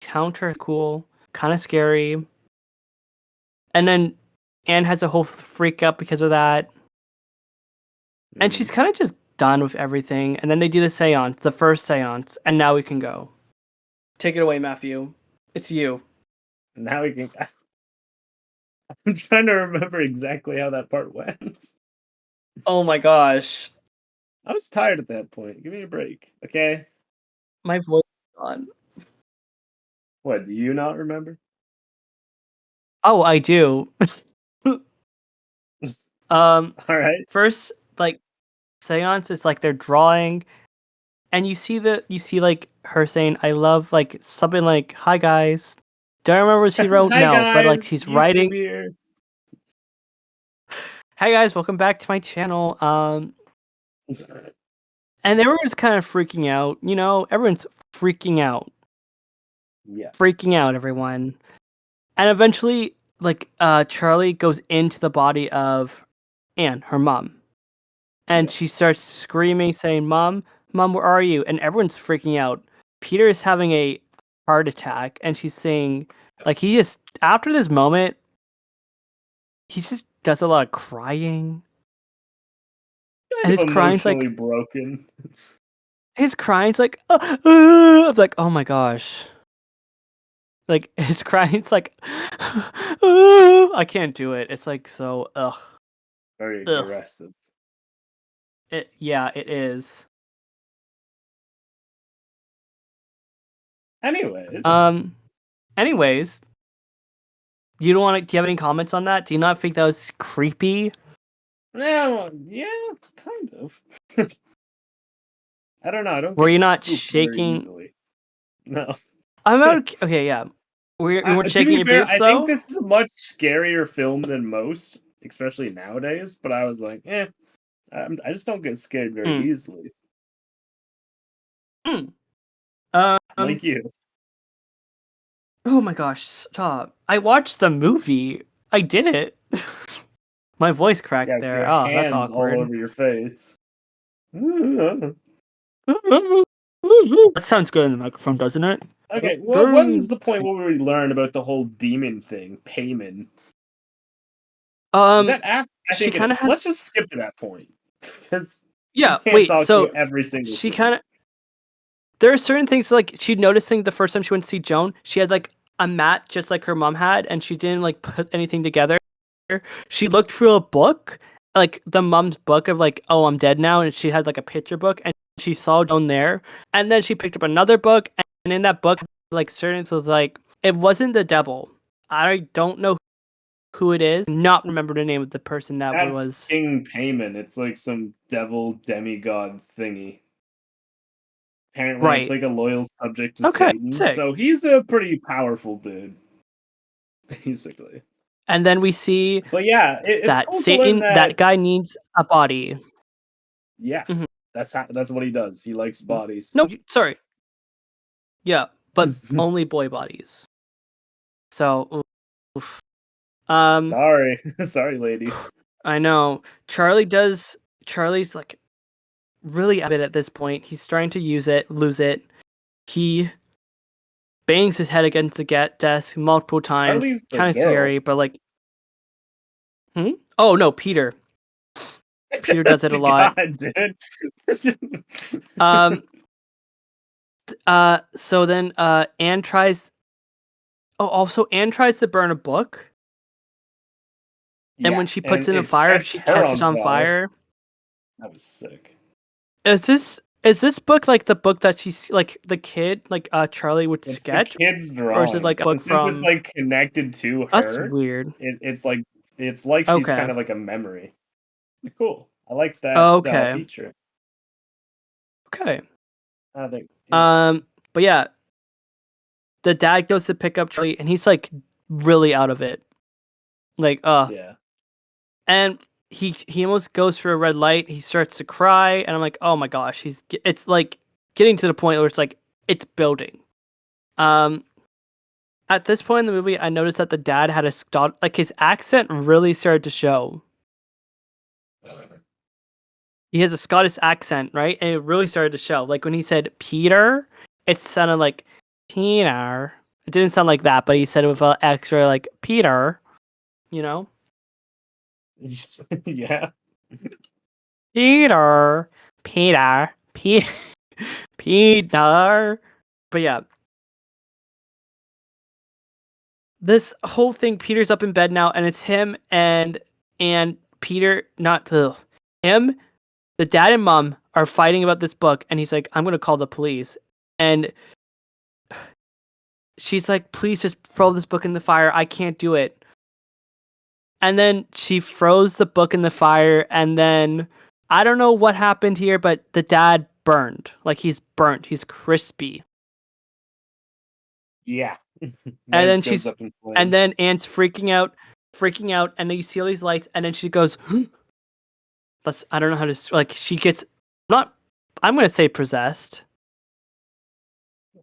Speaker 1: counter, cool, kind of scary. And then Anne has a whole freak out because of that. And
Speaker 2: Mhm.
Speaker 1: she's kind of just done with everything. And then they do the seance, the first seance, and now we can go. Take it away, Matthew. It's you.
Speaker 2: Now we can. I'm trying to remember exactly how that part went.
Speaker 1: Oh my gosh.
Speaker 2: I was tired at that point. Give me a break, okay?
Speaker 1: My voice is gone.
Speaker 2: What, do you not remember?
Speaker 1: Oh, I do. um,
Speaker 2: All right.
Speaker 1: first, like, seance is like they're drawing, and you see like her saying, "I love," like something like, "Hi guys." Don't remember what she wrote.
Speaker 2: Hi
Speaker 1: No, but like
Speaker 2: guys,
Speaker 1: she's
Speaker 2: YouTube
Speaker 1: writing,
Speaker 2: here.
Speaker 1: "Hey guys, welcome back to my channel." And everyone's kind of freaking out. You know, everyone's freaking out,
Speaker 2: Yeah,
Speaker 1: freaking out. Everyone, and eventually, like, Charlie goes into the body of Anne, her mom, and
Speaker 2: yeah.
Speaker 1: she starts screaming, saying, "Mom, Mom, where are you?" And everyone's freaking out. Peter is having a heart attack, and she's saying, like, he just after this moment, he just does a lot of crying, and
Speaker 2: Kind of emotionally broken.
Speaker 1: his crying's like, I'm like, oh my gosh, like his crying's like, I can't do it. It's like so,
Speaker 2: Very
Speaker 1: ugh.
Speaker 2: aggressive.
Speaker 1: Yeah, it is.
Speaker 2: Anyways,
Speaker 1: Um. Anyways, you don't want to. Do you have any comments on that? Do you not think that was creepy?
Speaker 2: yeah, kind of. I don't know. I don't
Speaker 1: Were
Speaker 2: get
Speaker 1: you not
Speaker 2: spooked very
Speaker 1: shaking?
Speaker 2: easily. No.
Speaker 1: I'm out. Okay, yeah. You weren't
Speaker 2: To
Speaker 1: shaking
Speaker 2: be
Speaker 1: your
Speaker 2: fair,
Speaker 1: boots
Speaker 2: I think
Speaker 1: though.
Speaker 2: this is a much scarier film than most, especially nowadays. But I was like, I just don't get scared very
Speaker 1: Mm.
Speaker 2: easily,
Speaker 1: Mm.
Speaker 2: like you.
Speaker 1: Oh my gosh, stop! I watched the movie. I did it. My voice
Speaker 2: Yeah,
Speaker 1: cracked
Speaker 2: with
Speaker 1: there.
Speaker 2: your
Speaker 1: Oh, that's
Speaker 2: hands all
Speaker 1: awkward.
Speaker 2: over your face. Okay,
Speaker 1: That sounds good in the microphone, doesn't it?
Speaker 2: well, when's the point where we learn about the whole demon thing, payment? Is
Speaker 1: Um,
Speaker 2: that after? I
Speaker 1: she
Speaker 2: think it
Speaker 1: kind of
Speaker 2: is. Let's
Speaker 1: has.
Speaker 2: just skip to that point because we
Speaker 1: Yeah.
Speaker 2: can't
Speaker 1: Wait.
Speaker 2: talk through
Speaker 1: So
Speaker 2: every single
Speaker 1: she
Speaker 2: scene.
Speaker 1: kind of there are certain things like she noticing the first time she went to see Joan, she had like a mat just like her mom had, and she didn't like put anything together. She looked through a book, like the mom's book of like, oh, I'm dead now, and she had like a picture book, and she saw Joan there, and then she picked up another book, and in that book, like certain so like it wasn't the devil. I don't know who it is. Not remember the name of the person that
Speaker 2: That's
Speaker 1: was
Speaker 2: King Payment. It's like some devil demigod thingy. Apparently, it's
Speaker 1: right.
Speaker 2: like a loyal subject to
Speaker 1: Okay,
Speaker 2: Satan,
Speaker 1: sick.
Speaker 2: so he's a pretty powerful dude, basically.
Speaker 1: And then we see
Speaker 2: But yeah, it's
Speaker 1: that
Speaker 2: cool to learn
Speaker 1: Satan, that
Speaker 2: that.
Speaker 1: guy needs a body.
Speaker 2: Yeah,
Speaker 1: Mhm.
Speaker 2: that's what he does. He likes bodies.
Speaker 1: No, sorry. Yeah, but only boy bodies. So, oof. Um,
Speaker 2: Sorry, sorry, ladies.
Speaker 1: I know Charlie does. Charlie's like really at it at this point. He's trying to use it, lose it. He bangs his head against the desk multiple times.
Speaker 2: Harley's the
Speaker 1: Kind of
Speaker 2: girl.
Speaker 1: scary, but like, hmm? Oh no, Peter. Peter does it a lot.
Speaker 2: God, dude.
Speaker 1: Um. So then, Anne tries. Oh, also Anne tries to burn a book, and
Speaker 2: Yeah,
Speaker 1: when she puts
Speaker 2: and
Speaker 1: it in a
Speaker 2: it
Speaker 1: fire,
Speaker 2: sets
Speaker 1: she
Speaker 2: her
Speaker 1: catches
Speaker 2: on
Speaker 1: on
Speaker 2: fire.
Speaker 1: fire.
Speaker 2: That was sick.
Speaker 1: Is this book like the book that she's like the kid like Charlie would
Speaker 2: It's the
Speaker 1: sketch,
Speaker 2: kid's
Speaker 1: or is it like
Speaker 2: drawings,
Speaker 1: a
Speaker 2: but
Speaker 1: book
Speaker 2: since it's
Speaker 1: from?
Speaker 2: like connected to
Speaker 1: That's
Speaker 2: her,
Speaker 1: weird.
Speaker 2: it's like she's
Speaker 1: Okay.
Speaker 2: kind of like a memory. Cool. I like that
Speaker 1: Okay.
Speaker 2: feature.
Speaker 1: Okay.
Speaker 2: I think
Speaker 1: Um,
Speaker 2: interesting.
Speaker 1: but yeah, the dad goes to pick up Charlie, and he's like really out of it. Like,
Speaker 2: Yeah.
Speaker 1: and he almost goes for a red light. He starts to cry, and I'm like, oh my gosh, it's like getting to the point where it's like it's building. Um, at this point in the movie, I noticed that the dad had like his accent really started to show. He has a Scottish accent, right? And it really started to show. Like when he said Peter, it sounded like Peter. It didn't sound like that, but he said it with an extra like Peter, you know?
Speaker 2: Yeah.
Speaker 1: Peter, Peter, Peter. But yeah, this whole thing, Peter's up in bed now, and it's him and Peter, not the him, the dad and mom are fighting about this book, and he's like, "I'm gonna call the police," and she's like, "Please just throw this book in the fire. I can't do it." And then she throws the book in the fire, and then I don't know what happened here, but the dad burned. Like he's burnt. He's crispy.
Speaker 2: Yeah.
Speaker 1: And
Speaker 2: Man
Speaker 1: then
Speaker 2: just goes
Speaker 1: she's
Speaker 2: up in
Speaker 1: and
Speaker 2: flames.
Speaker 1: then Anne's freaking out, and then you see all these lights, and then she goes, let's I don't know how to like she gets not I'm gonna say possessed.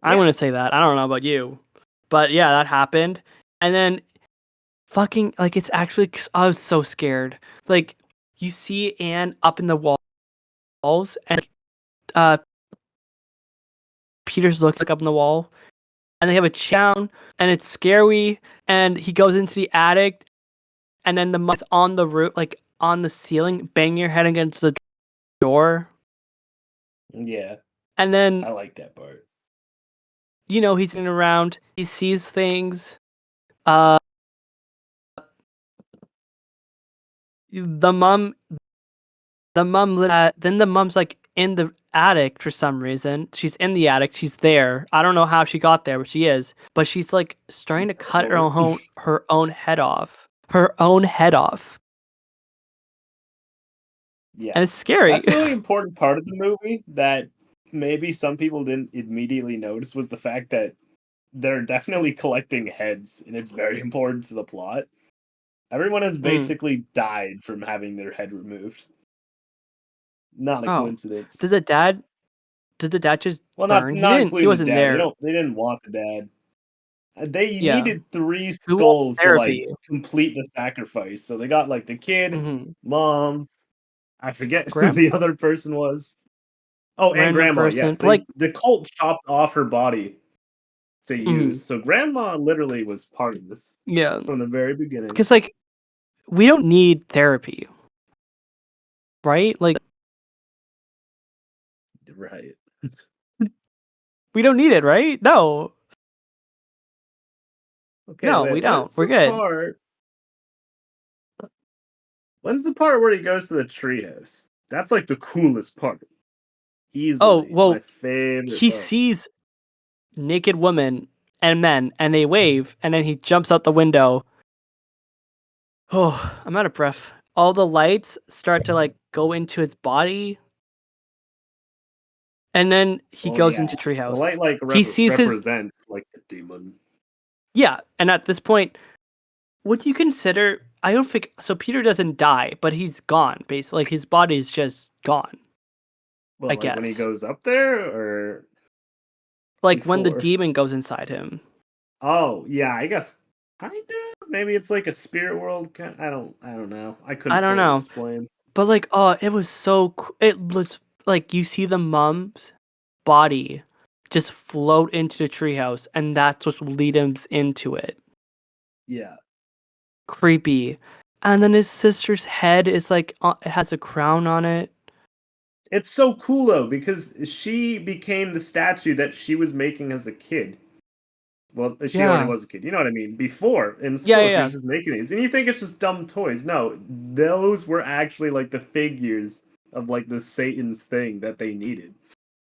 Speaker 1: I'm
Speaker 2: Yeah.
Speaker 1: gonna say that. I don't know about you. But yeah, that happened. And then fucking like it's actually I was so scared. Like you see Anne up in the walls and uh Peter's looks like up in the wall and they have a chown and it's scary and he goes into the attic and then the mother's on the roof like on the ceiling banging your head against the door
Speaker 2: Yeah.
Speaker 1: and then
Speaker 2: I like that part.
Speaker 1: he's in around he sees things uh the mom then the mom's like in the attic for some reason. She's in the attic. She's there. I don't know how she got there, but she is. But she's like
Speaker 2: She
Speaker 1: starting to cut
Speaker 2: teleport.
Speaker 1: her own head off. Her own head off,
Speaker 2: Yeah.
Speaker 1: and it's scary.
Speaker 2: That's a really important part of the movie that maybe some people didn't immediately notice was the fact that they're definitely collecting heads, and it's very important to the plot. Everyone has
Speaker 1: mm.
Speaker 2: basically died from having their head removed. Not a
Speaker 1: Oh,
Speaker 2: coincidence.
Speaker 1: did the dad? Did the dad just
Speaker 2: Well, not
Speaker 1: burn? He
Speaker 2: not
Speaker 1: didn't. He
Speaker 2: including the
Speaker 1: wasn't
Speaker 2: dad. They
Speaker 1: there.
Speaker 2: don't. They didn't want the dad. They
Speaker 1: Yeah.
Speaker 2: needed three
Speaker 1: Who wants
Speaker 2: skulls to like
Speaker 1: therapy?
Speaker 2: complete the sacrifice. So they got like the kid,
Speaker 1: Mm-hmm.
Speaker 2: mom. I forget who
Speaker 1: Grandma,
Speaker 2: the other person was. Oh, and
Speaker 1: random
Speaker 2: grandma.
Speaker 1: person.
Speaker 2: Yes,
Speaker 1: But like,
Speaker 2: the cult chopped off her body to
Speaker 1: mm-hmm.
Speaker 2: use. So grandma literally was part of this
Speaker 1: Yeah,
Speaker 2: from the very beginning.
Speaker 1: because like we don't need therapy, right? Like
Speaker 2: Right.
Speaker 1: we don't need it, right? No,
Speaker 2: Okay,
Speaker 1: no,
Speaker 2: wait.
Speaker 1: we don't. We're good.
Speaker 2: When's the part where he goes to the treehouse? That's like the coolest part.
Speaker 1: Oh,
Speaker 2: Easily my
Speaker 1: well,
Speaker 2: favorite
Speaker 1: he
Speaker 2: part.
Speaker 1: sees naked women and men and they wave and then he jumps out the window. Oh, I'm out of breath. All the lights start to like go into his body and then he
Speaker 2: Oh
Speaker 1: goes
Speaker 2: yeah.
Speaker 1: into
Speaker 2: The light
Speaker 1: treehouse.
Speaker 2: like
Speaker 1: He sees his
Speaker 2: represents like the demon.
Speaker 1: yeah, and at this point, would you consider I don't think so Peter doesn't die, but he's gone basically. Like his body is just gone, I
Speaker 2: Well, like when he
Speaker 1: guess.
Speaker 2: goes up there or
Speaker 1: Like when the
Speaker 2: before?
Speaker 1: demon goes inside him.
Speaker 2: Oh, yeah, I guess kinda. Maybe it's like a spirit world. I don't know. I
Speaker 1: I
Speaker 2: couldn't
Speaker 1: don't
Speaker 2: fully
Speaker 1: know.
Speaker 2: explain.
Speaker 1: But like, oh, it was so. It looks like you see the mom's body just float into the treehouse, and that's what leads him into it.
Speaker 2: Yeah.
Speaker 1: Creepy. And then his sister's head is like it has a crown on it.
Speaker 2: It's so cool though because she became the statue that she was making as a kid. Well, she already
Speaker 1: Yeah,
Speaker 2: was a kid. You know what I mean? Before in
Speaker 1: yeah,
Speaker 2: school,
Speaker 1: yeah,
Speaker 2: she
Speaker 1: yeah.
Speaker 2: was just making these, and you think it's just dumb toys. No, those were actually like the figures of like the Satan's thing that they needed.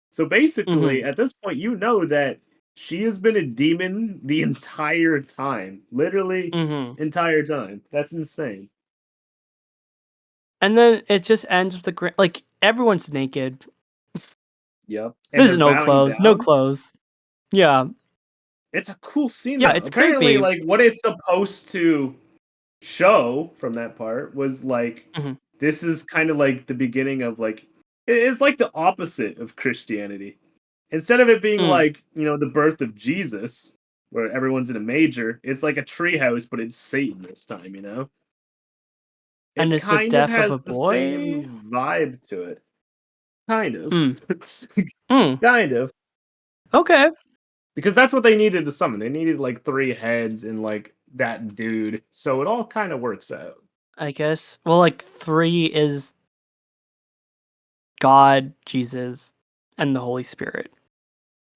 Speaker 2: So basically,
Speaker 1: Mhm,
Speaker 2: at this point, you know that she has been a demon the entire time, literally
Speaker 1: mhm.
Speaker 2: entire time. That's insane.
Speaker 1: And then it just ends with the like everyone's naked.
Speaker 2: Yep. And
Speaker 1: There's
Speaker 2: they're
Speaker 1: no
Speaker 2: bowing
Speaker 1: clothes. No
Speaker 2: down.
Speaker 1: clothes. Yeah.
Speaker 2: It's a cool scene
Speaker 1: Yeah,
Speaker 2: though.
Speaker 1: it's
Speaker 2: Apparently,
Speaker 1: creepy.
Speaker 2: like what it's supposed to show from that part was like
Speaker 1: Mhm.
Speaker 2: this is kind of like the beginning of like it's like the opposite of Christianity. Instead of it being
Speaker 1: Mm.
Speaker 2: like, the birth of Jesus, where everyone's in a manger, it's like a treehouse, but it's Satan this time.
Speaker 1: And
Speaker 2: It
Speaker 1: it's the
Speaker 2: kind of
Speaker 1: death of a
Speaker 2: has the
Speaker 1: boy?
Speaker 2: same vibe to it. Kind of.
Speaker 1: Mm. Mm.
Speaker 2: Kind of.
Speaker 1: Okay.
Speaker 2: Because that's what they needed to summon. They needed like three heads and like that dude. So it all kind of works out.
Speaker 1: I guess. Well, like 3 is God, Jesus, and the Holy Spirit.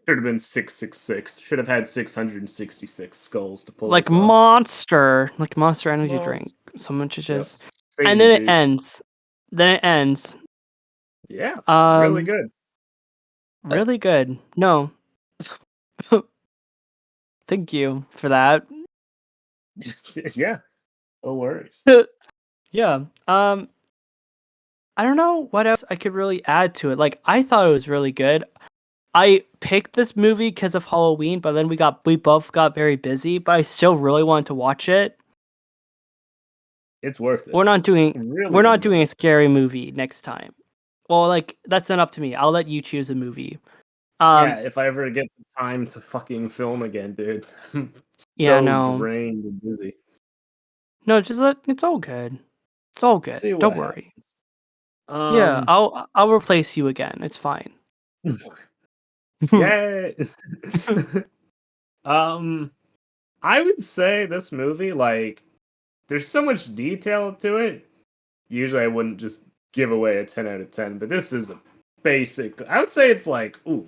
Speaker 2: Should have been 666. Should have had 666 skulls to pull
Speaker 1: Like
Speaker 2: this off.
Speaker 1: Monster Energy
Speaker 2: Well,
Speaker 1: drink. Someone should
Speaker 2: yep.
Speaker 1: just. And
Speaker 2: Satan
Speaker 1: then it
Speaker 2: juice.
Speaker 1: ends. Then it ends.
Speaker 2: Yeah, really
Speaker 1: Um,
Speaker 2: good.
Speaker 1: really good. No, thank you for that.
Speaker 2: Yeah, no worries.
Speaker 1: Yeah. I don't know what else I could really add to it. Like, I thought it was really good. I picked this movie because of Halloween, but then we both got very busy. But I still really wanted to watch it.
Speaker 2: It's worth it.
Speaker 1: We're not doing
Speaker 2: Really
Speaker 1: we're
Speaker 2: good
Speaker 1: not doing
Speaker 2: movie.
Speaker 1: a scary movie next time. Well, like that's not up to me. I'll let you choose a movie.
Speaker 2: Yeah,
Speaker 1: Um,
Speaker 2: if I ever get the time to fucking film again, dude. I'm
Speaker 1: yeah,
Speaker 2: so
Speaker 1: no,
Speaker 2: drained and busy.
Speaker 1: no, just let it's all good. It's all good.
Speaker 2: See
Speaker 1: Don't
Speaker 2: what
Speaker 1: worry.
Speaker 2: happens.
Speaker 1: Yeah,
Speaker 2: Um,
Speaker 1: I'll replace you again. It's fine.
Speaker 2: yeah. um, I would say this movie, like, there's so much detail to it. Usually I wouldn't just give away a 10 out of 10, but this is a basic. I would say it's like, mm,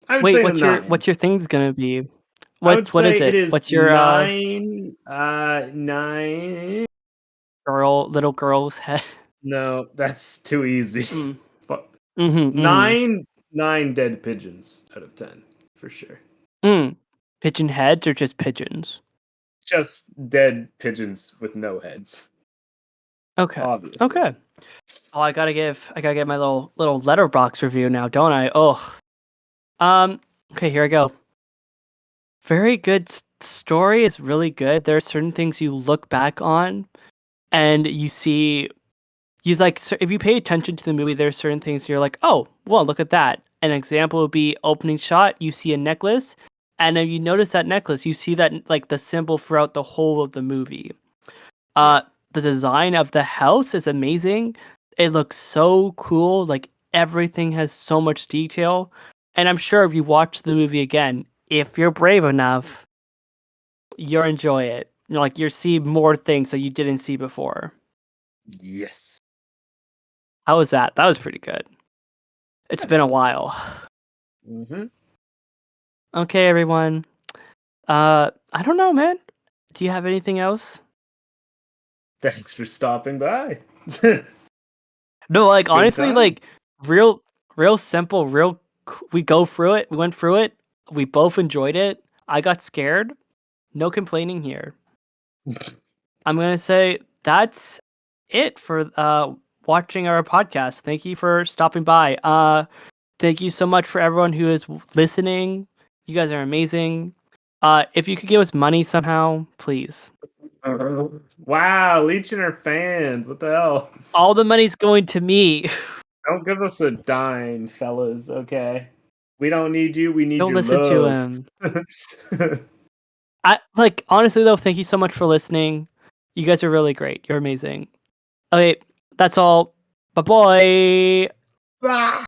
Speaker 2: I would
Speaker 1: Wait,
Speaker 2: say a 9.
Speaker 1: what's your thing's gonna be?
Speaker 2: I would
Speaker 1: What
Speaker 2: say
Speaker 1: is
Speaker 2: it
Speaker 1: it?
Speaker 2: is
Speaker 1: What's your
Speaker 2: 9, 9.
Speaker 1: little girl's head?
Speaker 2: No, that's too easy.
Speaker 1: Mm.
Speaker 2: Fuck.
Speaker 1: Mm-hmm.
Speaker 2: 9 dead pigeons out of 10, for sure.
Speaker 1: Mm. Pigeon heads or just pigeons?
Speaker 2: Just dead pigeons with no heads,
Speaker 1: Okay.
Speaker 2: obviously.
Speaker 1: Okay. Oh, I gotta get my little letterbox review now, don't I? Oh. Okay, here I go. Very good story is really good. There are certain things you look back on and you see you like if you pay attention to the movie, there are certain things you're like, oh, well, look at that. An example would be opening shot. You see a necklace, and then you notice that necklace. You see that like the symbol throughout the whole of the movie.
Speaker 2: Yeah.
Speaker 1: The design of the house is amazing. It looks so cool. Like everything has so much detail. And I'm sure if you watch the movie again, if you're brave enough, you'll enjoy it. Like you'll see more things that you didn't see before.
Speaker 2: Yes.
Speaker 1: How was that? That was pretty good. It's
Speaker 2: Yeah,
Speaker 1: been a
Speaker 2: that was
Speaker 1: while.
Speaker 2: good.
Speaker 1: Okay, everyone. I don't know, man. Do you have anything else?
Speaker 2: Thanks for stopping by.
Speaker 1: No, like
Speaker 2: Good
Speaker 1: honestly,
Speaker 2: time.
Speaker 1: like real simple, we go through it. We went through it. We both enjoyed it. I got scared. No complaining here. I'm gonna say that's it for watching our podcast. Thank you for stopping by. Thank you so much for everyone who is listening. You guys are amazing. If you could give us money somehow, please.
Speaker 2: Wow, leeching our fans. What the hell?
Speaker 1: All the money's going to me.
Speaker 2: Don't give us a dime, fellas, okay? We don't need you, we need
Speaker 1: Don't
Speaker 2: your
Speaker 1: listen to
Speaker 2: love.
Speaker 1: him. I like honestly though, thank you so much for listening. You guys are really great. You're amazing. Okay, that's all. Bye bye.
Speaker 2: Ah!